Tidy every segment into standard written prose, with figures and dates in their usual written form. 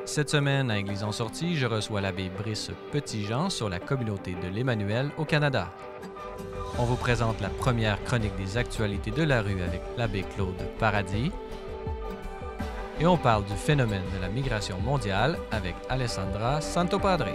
Cette semaine, à Église en sortie, je reçois l'abbé Brice Petitjean sur la communauté de l'Emmanuel au Canada. On vous présente la première chronique des actualités de la rue avec l'abbé Claude Paradis. Et on parle du phénomène de la migration mondiale avec Alessandra Santopadre.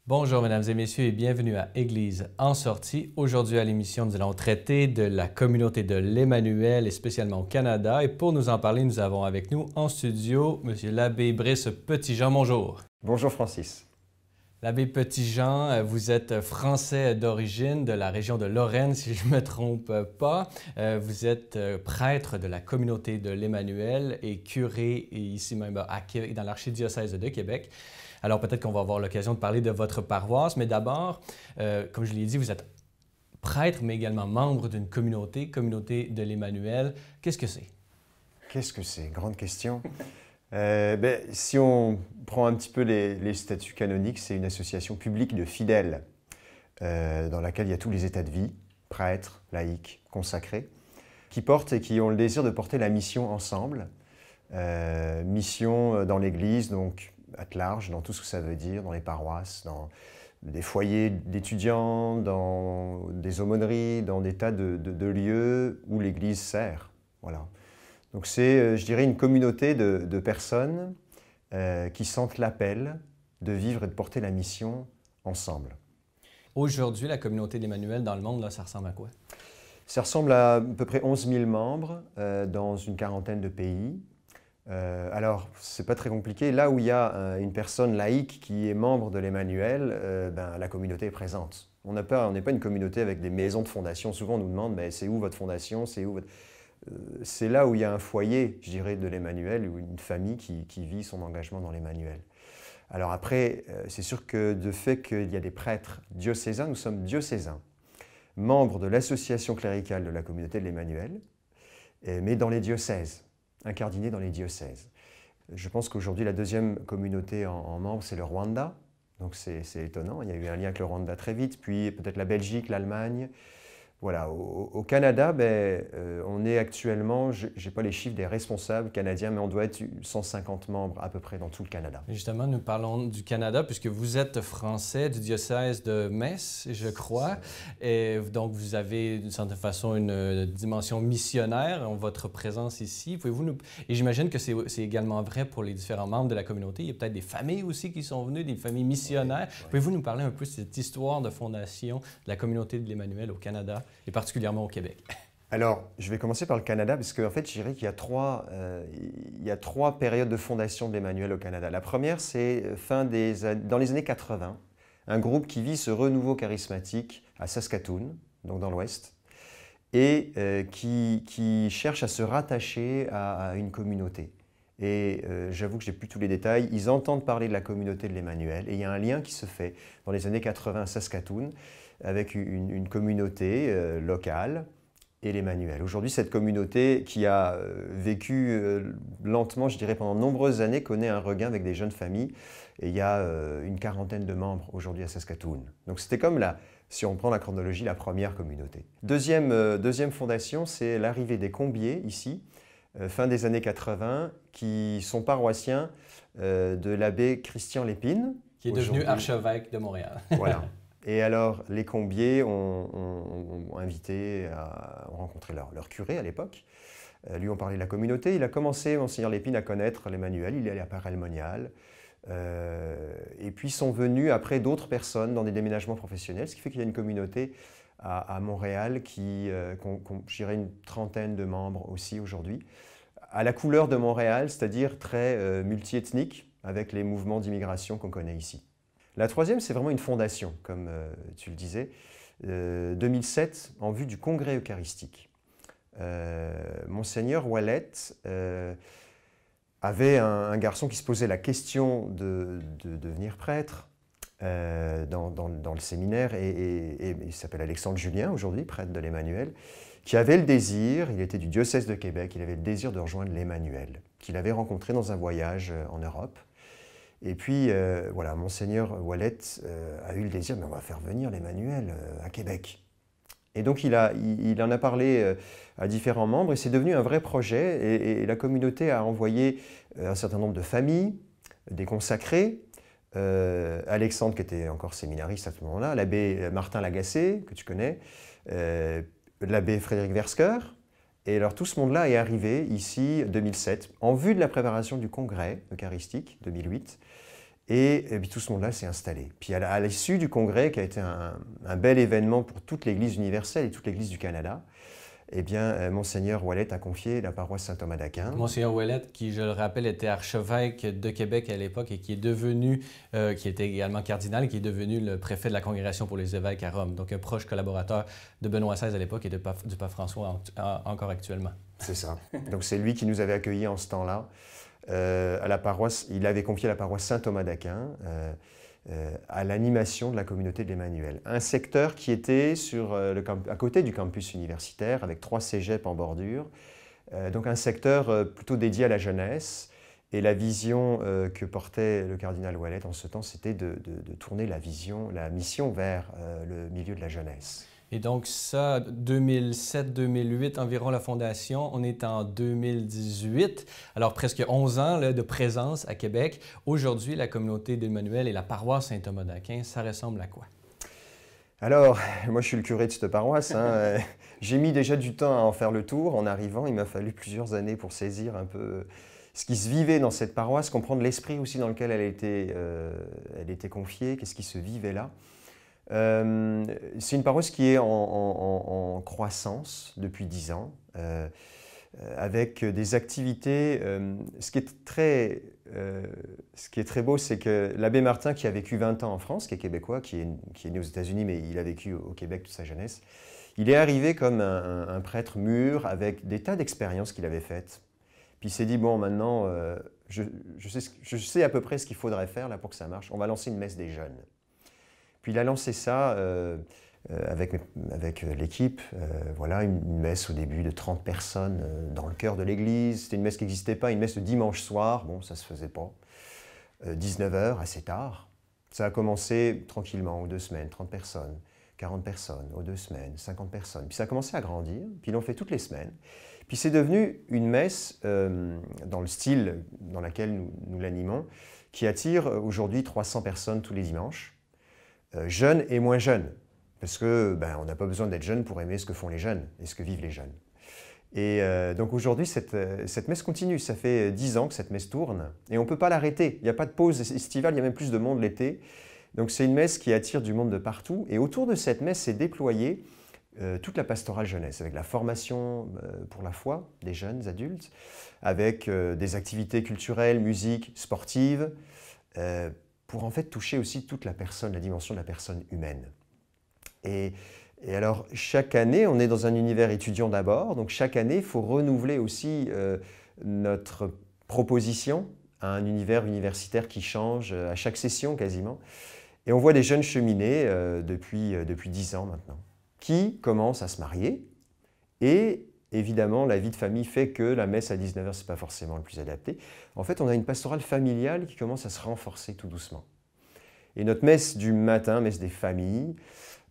Bonjour mesdames et messieurs et bienvenue à Église en sortie. Aujourd'hui à l'émission, nous allons traiter de la communauté de l'Emmanuel et spécialement au Canada. Et pour nous en parler, nous avons avec nous en studio M. l'abbé Brice Petitjean. Bonjour. Bonjour Francis. L'abbé Petitjean, vous êtes français d'origine de la région de Lorraine, si je ne me trompe pas. Vous êtes prêtre de la communauté de l'Emmanuel et curé ici même à Québec, dans l'archidiocèse de Québec. Alors peut-être qu'on va avoir l'occasion de parler de votre paroisse, mais d'abord, comme je l'ai dit, vous êtes prêtre, mais également membre d'une communauté de l'Emmanuel. Qu'est-ce que c'est? Qu'est-ce que c'est? Grande question. Si on prend un petit peu les statuts canoniques, c'est une association publique de fidèles dans laquelle il y a tous les états de vie, prêtres, laïcs, consacrés, qui portent et qui ont le désir de porter la mission ensemble. Mission dans l'Église, donc at large, dans tout ce que ça veut dire, dans les paroisses, dans des foyers d'étudiants, dans des aumôneries, dans des tas de lieux où l'Église sert. Voilà. Donc c'est, je dirais, une communauté de personnes qui sentent l'appel de vivre et de porter la mission ensemble. Aujourd'hui, la communauté d'Emmanuel dans le monde, là, ça ressemble à quoi? Ça ressemble à peu près 11 000 membres dans une quarantaine de pays. Alors, c'est pas très compliqué. Là où il y a une personne laïque qui est membre de l'Emmanuel, la communauté est présente. On n'est pas une communauté avec des maisons de fondation. Souvent, on nous demande « c'est où votre fondation? C'est où votre... » C'est là où il y a un foyer, je dirais, de l'Emmanuel, ou une famille qui vit son engagement dans l'Emmanuel. Alors après, c'est sûr que de fait qu'il y a des prêtres diocésains, nous sommes diocésains, membres de l'association cléricale de la communauté de l'Emmanuel, mais dans les diocèses, incardinés dans les diocèses. Je pense qu'aujourd'hui, la deuxième communauté en membres, c'est le Rwanda. Donc c'est étonnant, il y a eu un lien avec le Rwanda très vite, puis peut-être la Belgique, l'Allemagne. Voilà, au Canada, on est actuellement, je n'ai pas les chiffres des responsables canadiens, mais on doit être 150 membres à peu près dans tout le Canada. Justement, nous parlons du Canada puisque vous êtes français du diocèse de Metz, je crois. Et donc, vous avez d'une certaine façon une dimension missionnaire en votre présence ici. Pouvez-vous nous... Et j'imagine que c'est également vrai pour les différents membres de la communauté. Il y a peut-être des familles aussi qui sont venues, des familles missionnaires. Oui. Pouvez-vous nous parler un peu de cette histoire de fondation de la communauté de l'Emmanuel au Canada? Et particulièrement au Québec. Alors, je vais commencer par le Canada, parce qu'en fait, je dirais qu'il y a trois périodes de fondation de l'Emmanuel au Canada. La première, c'est dans les années 80, un groupe qui vit ce renouveau charismatique à Saskatoon, donc dans l'Ouest, et qui cherche à se rattacher à une communauté. Et j'avoue que je n'ai plus tous les détails, ils entendent parler de la communauté de l'Emmanuel, et il y a un lien qui se fait dans les années 80 à Saskatoon, avec une communauté locale et l'Emmanuel. Aujourd'hui, cette communauté qui a vécu lentement, je dirais pendant de nombreuses années, connaît un regain avec des jeunes familles. Et il y a une quarantaine de membres aujourd'hui à Saskatoon. Donc c'était comme, si on prend la chronologie, la première communauté. Deuxième fondation, c'est l'arrivée des Combiers, ici, fin des années 80, qui sont paroissiens de l'abbé Christian Lépine. Qui est devenu archevêque de Montréal. Voilà. Et alors, les Combiers ont rencontré leur curé à l'époque, lui ont parlé de la communauté. Il a commencé, Monseigneur Lépine, à connaître l'Emmanuel, il est allé à Paray-le-Monial. Et puis sont venus après d'autres personnes dans des déménagements professionnels, ce qui fait qu'il y a une communauté à Montréal je dirais une trentaine de membres aussi aujourd'hui, à la couleur de Montréal, c'est-à-dire très multiethnique, avec les mouvements d'immigration qu'on connaît ici. La troisième, c'est vraiment une fondation, comme tu le disais, 2007, en vue du congrès eucharistique. Monseigneur Ouellet avait un garçon qui se posait la question de devenir prêtre, dans le séminaire, et il s'appelle Alexandre Julien aujourd'hui, prêtre de l'Emmanuel, qui avait le désir, il était du diocèse de Québec, il avait le désir de rejoindre l'Emmanuel, qu'il avait rencontré dans un voyage en Europe. Et puis, voilà, Monseigneur Ouellet a eu le désir, mais on va faire venir l'Emmanuel à Québec. Et donc, il en a parlé à différents membres, et c'est devenu un vrai projet, et la communauté a envoyé un certain nombre de familles, des consacrés, Alexandre, qui était encore séminariste à ce moment-là, l'abbé Martin Lagacé, que tu connais, l'abbé Frédéric Versker. Et alors tout ce monde-là est arrivé ici en 2007, en vue de la préparation du congrès eucharistique 2008. Et puis tout ce monde-là s'est installé. Puis à l'issue du congrès, qui a été un bel événement pour toute l'Église universelle et toute l'Église du Canada, eh bien, Monseigneur Ouellet a confié la paroisse Saint-Thomas d'Aquin. Monseigneur Ouellet, qui, je le rappelle, était archevêque de Québec à l'époque et qui est devenu, qui était également cardinal et qui est devenu le préfet de la Congrégation pour les évêques à Rome. Donc, un proche collaborateur de Benoît XVI à l'époque et du pape François encore actuellement. C'est ça. Donc, c'est lui qui nous avait accueillis en ce temps-là. À la paroisse, il avait confié la paroisse Saint-Thomas d'Aquin à l'animation de la communauté de l'Emmanuel. Un secteur qui était à côté du campus universitaire, avec 3 cégeps en bordure. Donc un secteur plutôt dédié à la jeunesse. Et la vision que portait le cardinal Ouellet en ce temps, c'était de tourner la mission vers le milieu de la jeunesse. Et donc ça, 2007-2008 environ la fondation, on est en 2018, alors presque 11 ans là, de présence à Québec. Aujourd'hui, la communauté d'Emmanuel et la paroisse Saint-Thomas d'Aquin, ça ressemble à quoi? Alors, moi je suis le curé de cette paroisse, hein. J'ai mis déjà du temps à en faire le tour. En arrivant, il m'a fallu plusieurs années pour saisir un peu ce qui se vivait dans cette paroisse, comprendre l'esprit aussi dans lequel elle était confiée, qu'est-ce qui se vivait là. C'est une paroisse qui est en croissance depuis 10 ans, avec des activités. Ce qui est très beau, c'est que l'abbé Martin, qui a vécu 20 ans en France, qui est québécois, qui est né aux États-Unis, mais il a vécu au Québec toute sa jeunesse, il est arrivé comme un prêtre mûr, avec des tas d'expériences qu'il avait faites. Puis il s'est dit, bon, maintenant, je sais à peu près ce qu'il faudrait faire là pour que ça marche. On va lancer une messe des jeunes. Puis il a lancé ça avec l'équipe, voilà, une messe au début de 30 personnes dans le cœur de l'église. C'était une messe qui n'existait pas, une messe de dimanche soir, bon, ça ne se faisait pas. 19h, assez tard. Ça a commencé tranquillement, aux 2 semaines, 30 personnes, 40 personnes, aux 2 semaines, 50 personnes. Puis ça a commencé à grandir, puis ils l'ont fait toutes les semaines. Puis c'est devenu une messe dans le style dans lequel nous l'animons, qui attire aujourd'hui 300 personnes tous les dimanches. Jeunes et moins jeunes, parce que on n'a pas besoin d'être jeune pour aimer ce que font les jeunes et ce que vivent les jeunes. Et donc aujourd'hui, cette messe continue. Ça fait 10 ans que cette messe tourne et on ne peut pas l'arrêter. Il n'y a pas de pause estivale, il y a même plus de monde l'été. Donc c'est une messe qui attire du monde de partout. Et autour de cette messe s'est déployée toute la pastorale jeunesse, avec la formation pour la foi des jeunes adultes, avec des activités culturelles, musique, sportives, pour en fait toucher aussi toute la personne, la dimension de la personne humaine. Et alors, chaque année, on est dans un univers étudiant d'abord, donc chaque année, il faut renouveler aussi notre proposition à un univers universitaire qui change à chaque session quasiment. Et on voit des jeunes cheminés depuis 10 ans maintenant, qui commencent à se marier. Et évidemment, la vie de famille fait que la messe à 19h, ce n'est pas forcément le plus adapté. En fait, on a une pastorale familiale qui commence à se renforcer tout doucement. Et notre messe du matin, messe des familles,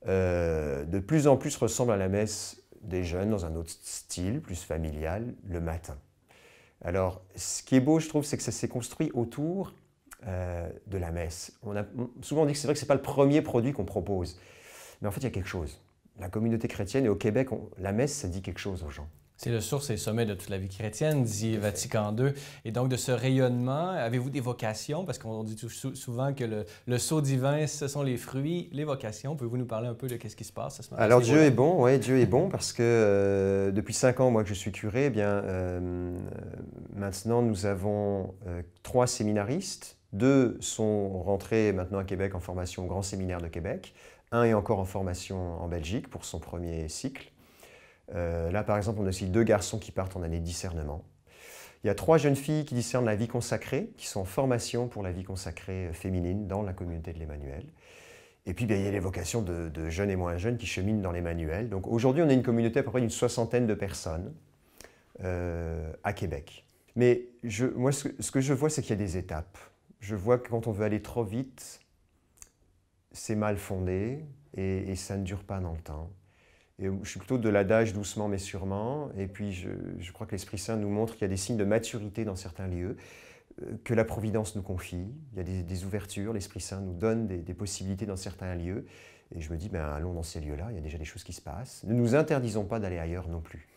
de plus en plus ressemble à la messe des jeunes dans un autre style, plus familial, le matin. Alors, ce qui est beau, je trouve, c'est que ça s'est construit autour de la messe. Souvent, on dit que c'est vrai que ce n'est pas le premier produit qu'on propose. Mais en fait, il y a quelque chose. La communauté chrétienne, et au Québec, la messe, ça dit quelque chose aux gens. C'est le source et le sommet de toute la vie chrétienne, dit Vatican II. Et donc, de ce rayonnement, avez-vous des vocations? Parce qu'on dit souvent que le sceau divin, ce sont les fruits, les vocations. Pouvez-vous nous parler un peu de ce qui se passe à ce moment-là? Alors, Dieu est bon, oui, Dieu est bon, parce que depuis 5 ans, moi, que je suis curé, maintenant, nous avons 3 séminaristes. 2 sont rentrés maintenant à Québec en formation au Grand Séminaire de Québec. 1 est encore en formation en Belgique pour son premier cycle. Là, par exemple, on a aussi 2 garçons qui partent en année de discernement. Il y a 3 jeunes filles qui discernent la vie consacrée, qui sont en formation pour la vie consacrée féminine dans la communauté de l'Emmanuel. Et puis, bien, il y a les vocations de jeunes et moins jeunes qui cheminent dans l'Emmanuel. Donc aujourd'hui, on est une communauté à peu près d'une 60aine de personnes à Québec. Mais moi, ce que je vois, c'est qu'il y a des étapes. Je vois que quand on veut aller trop vite, c'est mal fondé et ça ne dure pas dans le temps. Et je suis plutôt de l'adage doucement mais sûrement. Et puis je crois que l'Esprit Saint nous montre qu'il y a des signes de maturité dans certains lieux, que la Providence nous confie. Il y a des ouvertures, l'Esprit Saint nous donne des possibilités dans certains lieux. Et je me dis, ben, allons dans ces lieux-là, il y a déjà des choses qui se passent. Ne nous interdisons pas d'aller ailleurs non plus.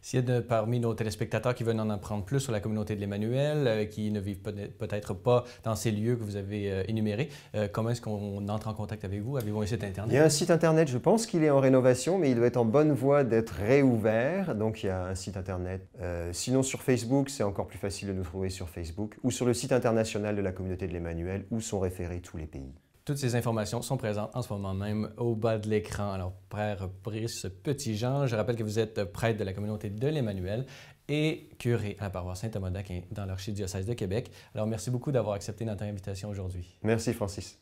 S'il y a parmi nos téléspectateurs qui veulent en apprendre plus sur la communauté de l'Emmanuel, qui ne vivent peut-être pas dans ces lieux que vous avez énumérés, comment est-ce qu'on entre en contact avec vous? Avez-vous un site Internet? Il y a un site Internet, je pense qu'il est en rénovation, mais il doit être en bonne voie d'être réouvert. Donc il y a un site Internet. Sinon sur Facebook, c'est encore plus facile de nous trouver sur Facebook, ou sur le site international de la communauté de l'Emmanuel, où sont référés tous les pays. Toutes ces informations sont présentes en ce moment même au bas de l'écran. Alors, Père Brice Petitjean, je rappelle que vous êtes prêtre de la communauté de l'Emmanuel et curé à la paroisse Saint-Thomas d'Aquin dans l'archidiocèse de Québec. Alors, merci beaucoup d'avoir accepté notre invitation aujourd'hui. Merci, Francis.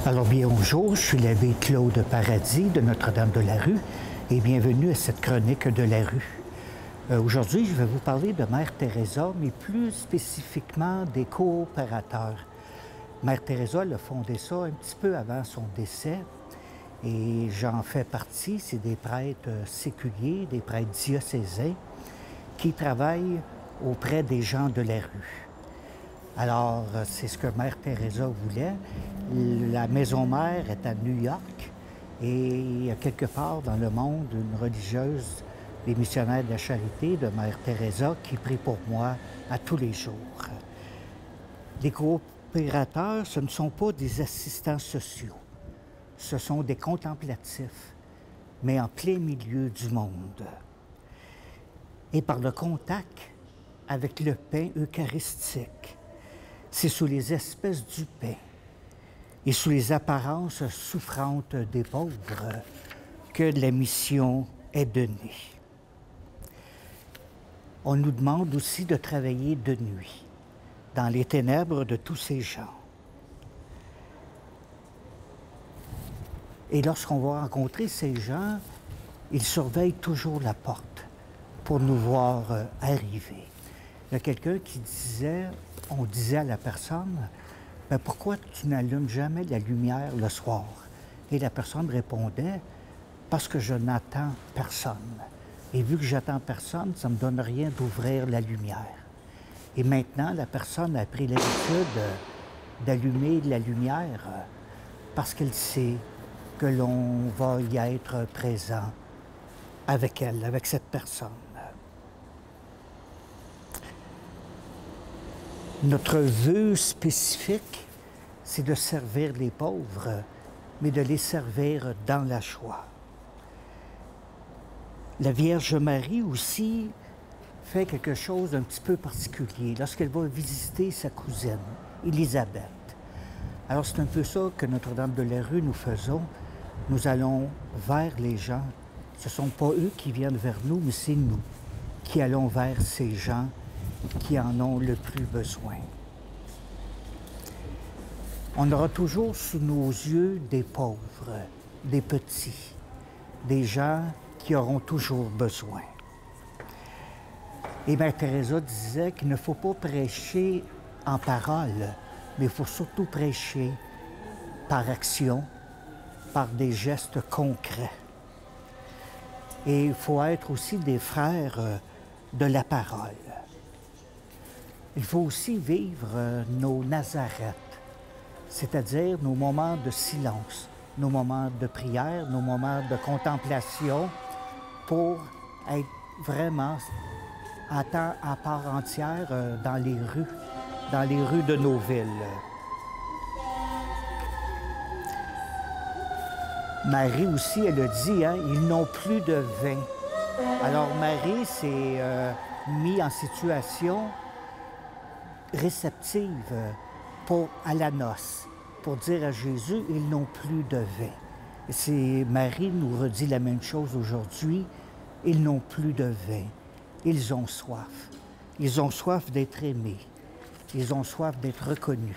Alors bien bonjour, je suis l'abbé Claude Paradis de Notre-Dame-de-la-Rue et bienvenue à cette chronique de la rue. Aujourd'hui, je vais vous parler de Mère Teresa, mais plus spécifiquement des coopérateurs. Mère Teresa elle a fondé ça un petit peu avant son décès et j'en fais partie. C'est des prêtres séculiers, des prêtres diocésains qui travaillent auprès des gens de la rue. Alors, c'est ce que Mère Teresa voulait. La maison mère est à New York et il y a quelque part dans le monde une religieuse, les missionnaires de la charité de Mère Teresa qui prie pour moi à tous les jours. Les coopérateurs, ce ne sont pas des assistants sociaux. Ce sont des contemplatifs, mais en plein milieu du monde. Et par le contact avec le pain eucharistique, c'est sous les espèces du pain et sous les apparences souffrantes des pauvres que la mission est donnée. On nous demande aussi de travailler de nuit, dans les ténèbres de tous ces gens. Et lorsqu'on va rencontrer ces gens, ils surveillent toujours la porte pour nous voir arriver. Il y a quelqu'un qui disait, on disait à la personne, « Ben pourquoi tu n'allumes jamais la lumière le soir? » Et la personne répondait, « Parce que je n'attends personne. Et vu que j'attends personne, ça ne me donne rien d'ouvrir la lumière. » Et maintenant, la personne a pris l'habitude d'allumer la lumière parce qu'elle sait que l'on va y être présent avec elle, avec cette personne. Notre vœu spécifique, c'est de servir les pauvres, mais de les servir dans la joie. La Vierge Marie aussi fait quelque chose d'un petit peu particulier lorsqu'elle va visiter sa cousine, Élisabeth. Alors c'est un peu ça que Notre-Dame-de-la-Rue nous faisons. Nous allons vers les gens. Ce ne sont pas eux qui viennent vers nous, mais c'est nous qui allons vers ces gens qui en ont le plus besoin. On aura toujours sous nos yeux des pauvres, des petits, des gens qui auront toujours besoin. Et Mère Teresa disait qu'il ne faut pas prêcher en parole, mais il faut surtout prêcher par action, par des gestes concrets. Et il faut être aussi des frères de la parole. Il faut aussi vivre nos Nazareth, c'est-à-dire nos moments de silence, nos moments de prière, nos moments de contemplation, pour être vraiment à part entière dans les rues de nos villes. Marie aussi, elle a dit, hein, ils n'ont plus de vin. Alors Marie s'est mise en situation réceptive à la noce, pour dire à Jésus, ils n'ont plus de vin. Marie nous redit la même chose aujourd'hui. Ils n'ont plus de vin. Ils ont soif. Ils ont soif d'être aimés. Ils ont soif d'être reconnus.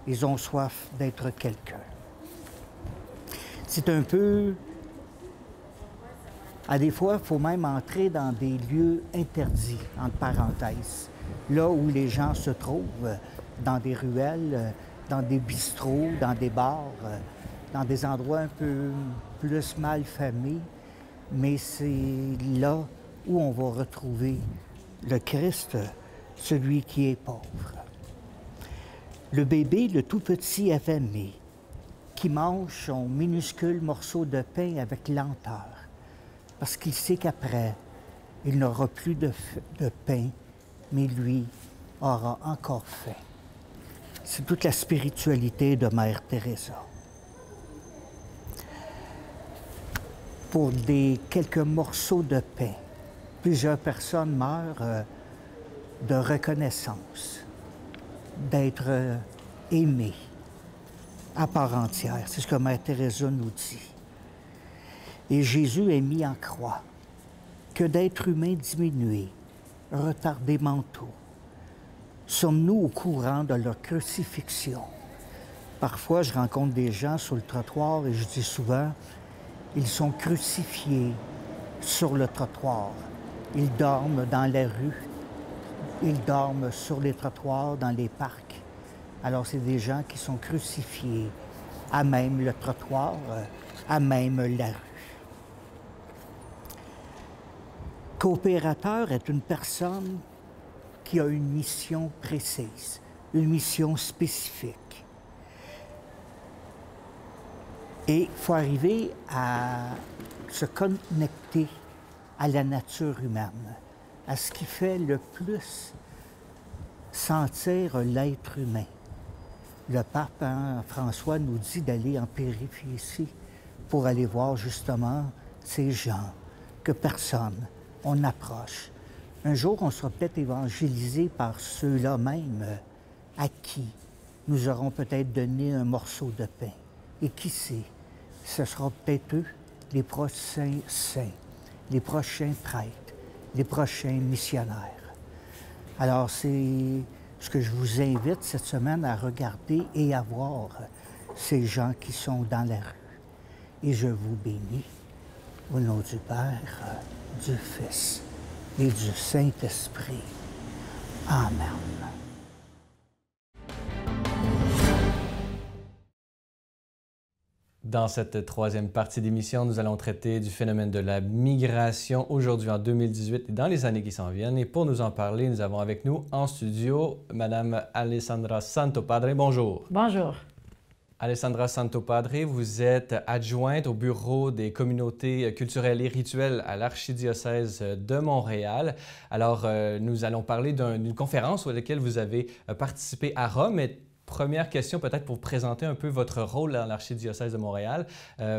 Ils ont soif d'être quelqu'un. C'est un peu... À des fois, il faut même entrer dans des lieux interdits, entre parenthèses. Là où les gens se trouvent, dans des ruelles, dans des bistrots, dans des bars, dans des endroits un peu plus mal famés. Mais c'est là où on va retrouver le Christ, celui qui est pauvre. Le bébé, le tout petit affamé, qui mange son minuscule morceau de pain avec lenteur, parce qu'il sait qu'après, il n'aura plus de pain, mais lui aura encore faim. C'est toute la spiritualité de Mère Teresa. Pour quelques morceaux de pain, plusieurs personnes meurent de reconnaissance, d'être aimées à part entière. C'est ce que Mère Teresa nous dit. Et Jésus est mis en croix. Que d'êtres humains diminués, retardés mentaux, sommes-nous au courant de leur crucifixion? Parfois, je rencontre des gens sur le trottoir et je dis souvent, ils sont crucifiés sur le trottoir. Ils dorment dans la rue. Ils dorment sur les trottoirs, dans les parcs. Alors, c'est des gens qui sont crucifiés à même le trottoir, à même la rue. Coopérateur est une personne qui a une mission précise, une mission spécifique. Et il faut arriver à se connecter à la nature humaine, à ce qui fait le plus sentir l'être humain. Le pape François nous dit d'aller en périphérie pour aller voir justement ces gens que personne, on approche. Un jour, on sera peut-être évangélisé par ceux-là même à qui nous aurons peut-être donné un morceau de pain. Et qui sait, ce sera peut-être eux, les prochains saints, les prochains prêtres, les prochains missionnaires. Alors, c'est ce que je vous invite cette semaine à regarder et à voir ces gens qui sont dans la rue. Et je vous bénis au nom du Père, du Fils et du Saint-Esprit. Amen. Dans cette troisième partie d'émission, nous allons traiter du phénomène de la migration aujourd'hui en 2018 et dans les années qui s'en viennent. Et pour nous en parler, nous avons avec nous en studio Madame Alessandra Santopadre. Bonjour. Bonjour. Alessandra Santopadre, vous êtes adjointe au Bureau des communautés culturelles et rituelles à l'Archidiocèse de Montréal. Alors, nous allons parler d'une conférence à laquelle vous avez participé à Rome. Et première question, peut-être pour présenter un peu votre rôle dans l'Archidiocèse de Montréal.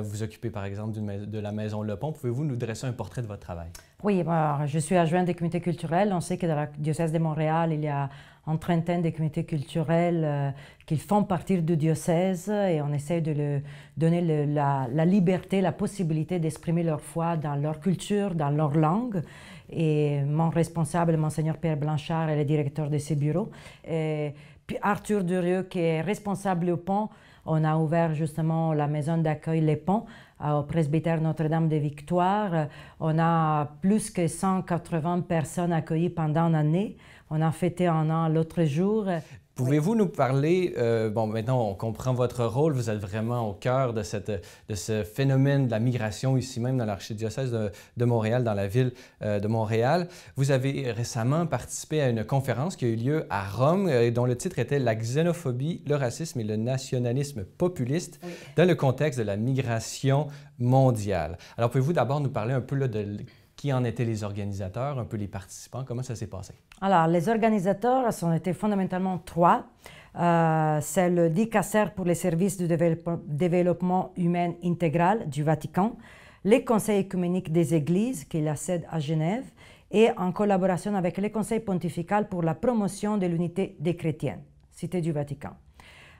Vous occupez par exemple de la Maison Le Pont. Pouvez-vous nous dresser un portrait de votre travail? Oui, je suis adjointe des communautés culturelles. On sait que dans l'Archidiocèse de Montréal, il y a une trentaine de communautés culturelles qui font partie du diocèse et on essaie de leur donner la liberté, la possibilité d'exprimer leur foi dans leur culture, dans leur langue. Et mon responsable, Monseigneur Pierre Blanchard, est le directeur de ce bureau. Puis Arthur Durieux, qui est responsable au pont, on a ouvert justement la maison d'accueil Les Ponts au presbytère Notre-Dame de Victoire. On a plus que 180 personnes accueillies pendant une année. On a fêté un an l'autre jour. Pouvez-vous nous parler, bon, maintenant on comprend votre rôle, vous êtes vraiment au cœur de ce phénomène de la migration ici même dans l'archidiocèse de Montréal, dans la ville de Montréal. Vous avez récemment participé à une conférence qui a eu lieu à Rome, dont le titre était « La xénophobie, le racisme et le nationalisme populiste dans le contexte de la migration mondiale ». Alors pouvez-vous d'abord nous parler un peu là, de qui en étaient les organisateurs, un peu les participants, comment ça s'est passé? Alors, les organisateurs ont été fondamentalement trois. C'est le Dicaster pour les services de développement humain intégral du Vatican, les conseils œcuméniques des églises, qui est la sede à Genève, et en collaboration avec le Conseil pontifical pour la promotion de l'unité des chrétiens, Cité du Vatican.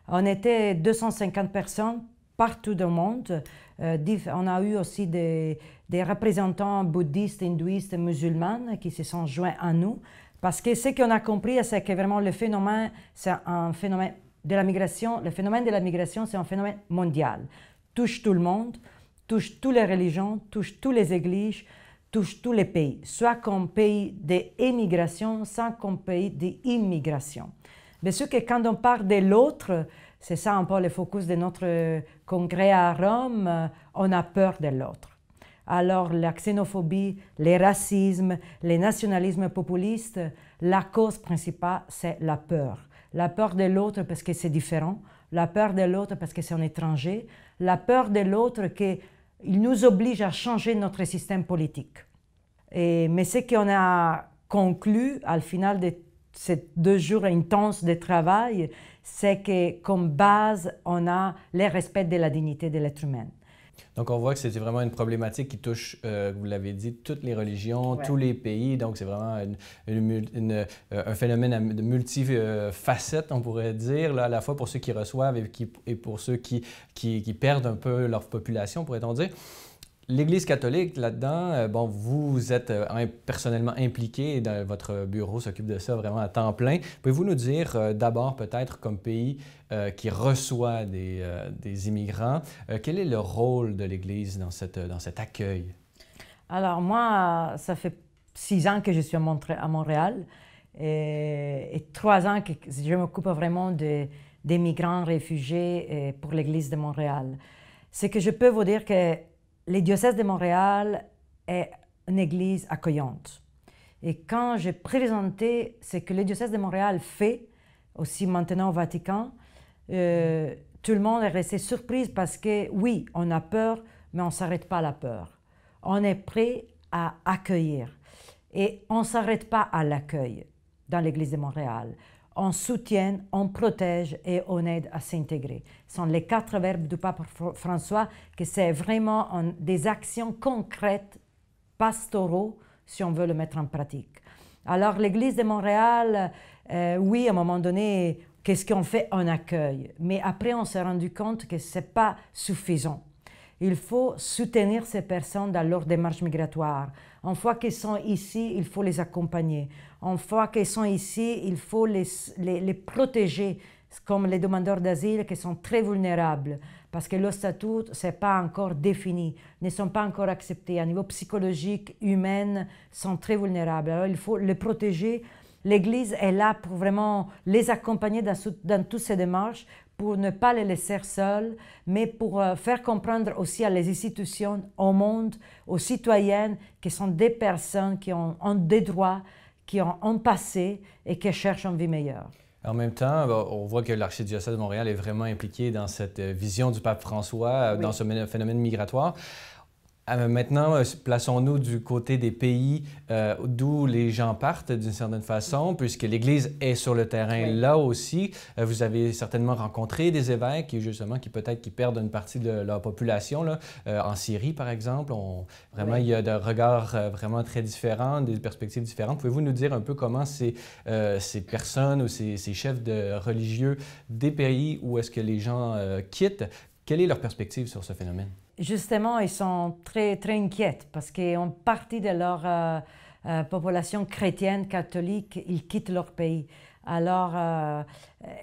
On était 250 personnes partout dans le monde. On a eu aussi des représentants bouddhistes, hindouistes et musulmans qui se sont joints à nous. Parce que ce qu'on a compris, c'est que vraiment le phénomène, c'est un phénomène de la migration. Le phénomène de la migration, c'est un phénomène mondial. Touche tout le monde, touche toutes les religions, touche toutes les églises, touche tous les pays, soit comme pays d'émigration, soit comme pays d'immigration. Bien sûr que quand on parle de l'autre, c'est ça un peu le focus de notre congrès à Rome, on a peur de l'autre. Alors la xénophobie, les racismes, les nationalismes populistes, la cause principale, c'est la peur. La peur de l'autre parce que c'est différent, la peur de l'autre parce que c'est un étranger, la peur de l'autre qu'il nous oblige à changer notre système politique. Mais ce qu'on a conclu au final de ces 2 jours intenses de travail, c'est que comme base, on a le respect de la dignité de l'être humain. Donc, on voit que c'était vraiment une problématique qui touche, vous l'avez dit, toutes les religions, tous les pays. Donc, c'est vraiment un phénomène de multifacettes, on pourrait dire, là, à la fois pour ceux qui reçoivent et pour ceux qui perdent un peu leur population, pourrait-on dire. L'Église catholique, là-dedans, bon, vous êtes personnellement impliqué, votre bureau s'occupe de ça vraiment à temps plein. Pouvez-vous nous dire d'abord, peut-être, comme pays qui reçoit des immigrants, quel est le rôle de l'Église dans cet accueil? Alors moi, ça fait 6 ans que je suis à Montréal et 3 ans que je m'occupe vraiment des migrants réfugiés pour l'Église de Montréal. Ce que je peux vous dire que le diocèse de Montréal est une église accueillante. Et quand j'ai présenté ce que le diocèse de Montréal fait, aussi maintenant au Vatican, tout le monde est resté surpris parce que oui, on a peur, mais on ne s'arrête pas à la peur. On est prêt à accueillir. Et on ne s'arrête pas à l'accueil dans l'église de Montréal. On soutient, on protège et on aide à s'intégrer. Ce sont les 4 verbes du pape François, que c'est vraiment des actions concrètes, pastoraux, si on veut le mettre en pratique. Alors l'Église de Montréal, oui, à un moment donné, qu'est-ce qu'on fait? On accueille. Mais après, on s'est rendu compte que ce n'est pas suffisant. Il faut soutenir ces personnes dans leur démarche migratoire. Une fois qu'elles sont ici, il faut les accompagner. Une fois qu'elles sont ici, il faut les protéger, comme les demandeurs d'asile qui sont très vulnérables, parce que leur statut, ce n'est pas encore défini, ne sont pas encore acceptés. À niveau psychologique, humain, sont très vulnérables. Alors il faut les protéger. L'Église est là pour vraiment les accompagner dans toutes ces démarches, pour ne pas les laisser seuls, mais pour faire comprendre aussi à les institutions, au monde, aux citoyennes, qui sont des personnes qui ont des droits, qui ont un passé et qui cherchent une vie meilleure. En même temps, on voit que l'archidiocèse de Montréal est vraiment impliqué dans cette vision du pape François, dans ce phénomène migratoire. Maintenant, plaçons-nous du côté des pays d'où les gens partent d'une certaine façon, puisque l'Église est sur le terrain là aussi. Vous avez certainement rencontré des évêques qui peut-être qui perdent une partie de leur population. Là. En Syrie, par exemple, vraiment, il y a des regards vraiment très différents, des perspectives différentes. Pouvez-vous nous dire un peu comment ces personnes ou ces chefs religieux des pays où est-ce que les gens quittent, quelle est leur perspective sur ce phénomène? Justement, ils sont très, très inquiets parce qu'en partie de leur population chrétienne, catholique, ils quittent leur pays. Alors,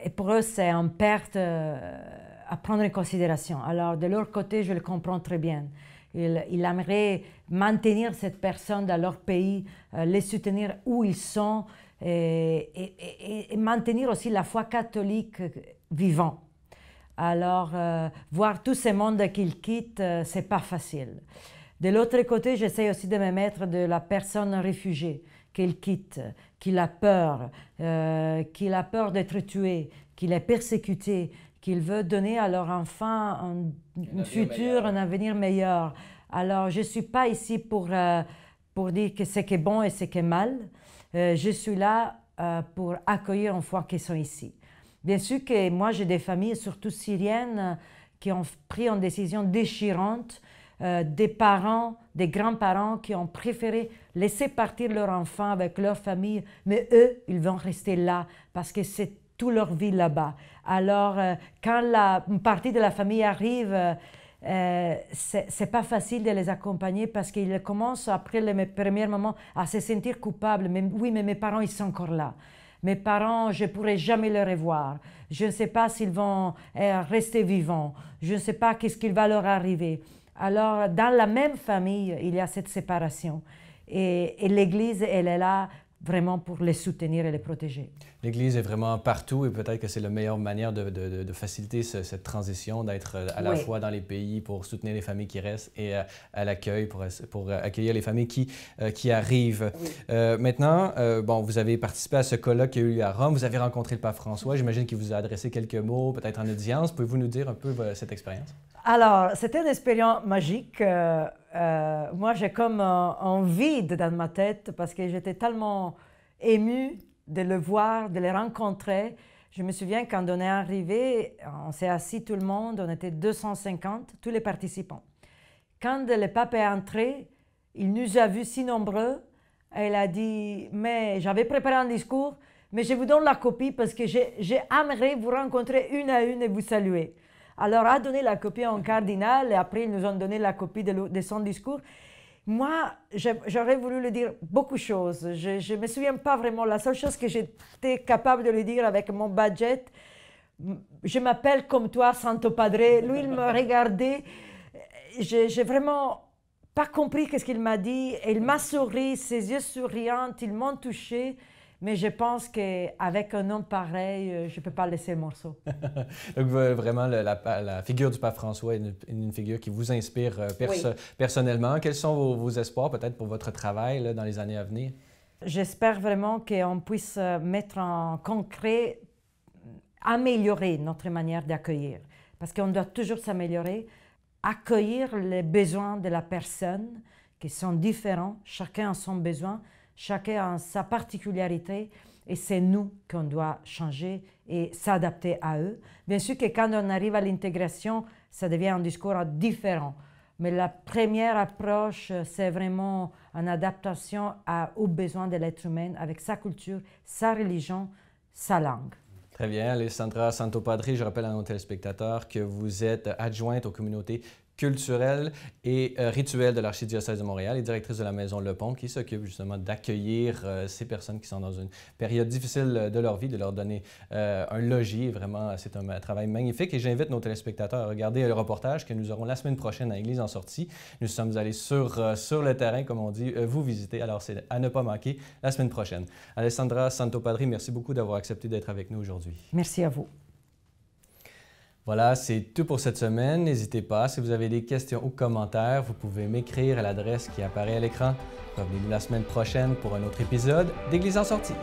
et pour eux, c'est une perte à prendre en considération. Alors, de leur côté, je le comprends très bien. Ils aimeraient maintenir cette personne dans leur pays, les soutenir où ils sont et maintenir aussi la foi catholique vivante. Alors, voir tous ces mondes qu'ils quittent, ce n'est pas facile. De l'autre côté, j'essaie aussi de me mettre de la personne réfugiée qu'il quitte, qu'il a peur d'être tué, qu'il est persécuté, qu'il veut donner à leur enfant un futur, un avenir meilleur. Alors, je ne suis pas ici pour dire que ce qui est bon et ce qui est mal. Je suis là pour accueillir une fois qu'ils sont ici. Bien sûr que moi, j'ai des familles, surtout syriennes, qui ont pris une décision déchirante, des parents, des grands-parents qui ont préféré laisser partir leur enfant avec leur famille, mais eux, ils vont rester là parce que c'est toute leur vie là-bas. Alors, quand une partie de la famille arrive, c'est pas facile de les accompagner parce qu'ils commencent, après les premiers moments, à se sentir coupables. Mais, oui, mais mes parents, ils sont encore là. Mes parents, je ne pourrai jamais les revoir. Je ne sais pas s'ils vont rester vivants. Je ne sais pas qu'est-ce qui va leur arriver. Alors, dans la même famille, il y a cette séparation. Et l'Église, elle est là vraiment pour les soutenir et les protéger. L'Église est vraiment partout et peut-être que c'est la meilleure manière de faciliter cette transition, d'être à la fois dans les pays pour soutenir les familles qui restent et à l'accueil pour accueillir les familles qui arrivent. Oui. Maintenant, bon, vous avez participé à ce colloque qui a eu lieu à Rome, vous avez rencontré le pape François, j'imagine qu'il vous a adressé quelques mots, peut-être en audience. Pouvez-vous nous dire un peu cette expérience? Alors, c'était une expérience magique. Moi, j'ai comme un vide dans ma tête parce que j'étais tellement émue de le voir, de le rencontrer. Je me souviens quand on est arrivé, on s'est assis tout le monde, on était 250, tous les participants. Quand le pape est entré, il nous a vus si nombreux, et il a dit « Mais j'avais préparé un discours, mais je vous donne la copie parce que j'aimerais vous rencontrer une à une et vous saluer. » Alors, a donné la copie à un cardinal et après, ils nous ont donné la copie de son discours. Moi, j'aurais voulu lui dire beaucoup de choses. Je ne me souviens pas vraiment. La seule chose que j'étais capable de lui dire avec mon budget, je m'appelle comme toi, Santo Padre. Lui, il me regardait. J'ai vraiment pas compris ce qu'il m'a dit. Il m'a souri, ses yeux souriants, ils m'ont touché. Mais je pense qu'avec un homme pareil, je ne peux pas laisser le morceau. Donc, vraiment, la figure du pape François est une figure qui vous inspire personnellement. Quels sont vos espoirs peut-être pour votre travail là, dans les années à venir? J'espère vraiment qu'on puisse mettre en concret, améliorer notre manière d'accueillir. Parce qu'on doit toujours s'améliorer, accueillir les besoins de la personne qui sont différents, chacun a son besoin, chacun a sa particularité et c'est nous qu'on doit changer et s'adapter à eux. Bien sûr que quand on arrive à l'intégration, ça devient un discours différent. Mais la première approche, c'est vraiment une adaptation aux besoins de l'être humain avec sa culture, sa religion, sa langue. Très bien. Alessandra Santo Padre, je rappelle à nos téléspectateurs que vous êtes adjointe aux communautés culturelle et rituelle de l'Archidiocèse de Montréal et directrice de la Maison Le Pont qui s'occupe justement d'accueillir ces personnes qui sont dans une période difficile de leur vie, de leur donner un logis. Vraiment, c'est un travail magnifique et j'invite nos téléspectateurs à regarder le reportage que nous aurons la semaine prochaine à Église en sortie. Nous sommes allés sur le terrain, comme on dit, vous visiter. Alors, c'est à ne pas manquer la semaine prochaine. Alessandra Santo Padre, merci beaucoup d'avoir accepté d'être avec nous aujourd'hui. Merci à vous. Voilà, c'est tout pour cette semaine. N'hésitez pas, si vous avez des questions ou commentaires, vous pouvez m'écrire à l'adresse qui apparaît à l'écran. Revenez-nous la semaine prochaine pour un autre épisode d'Église en sortie.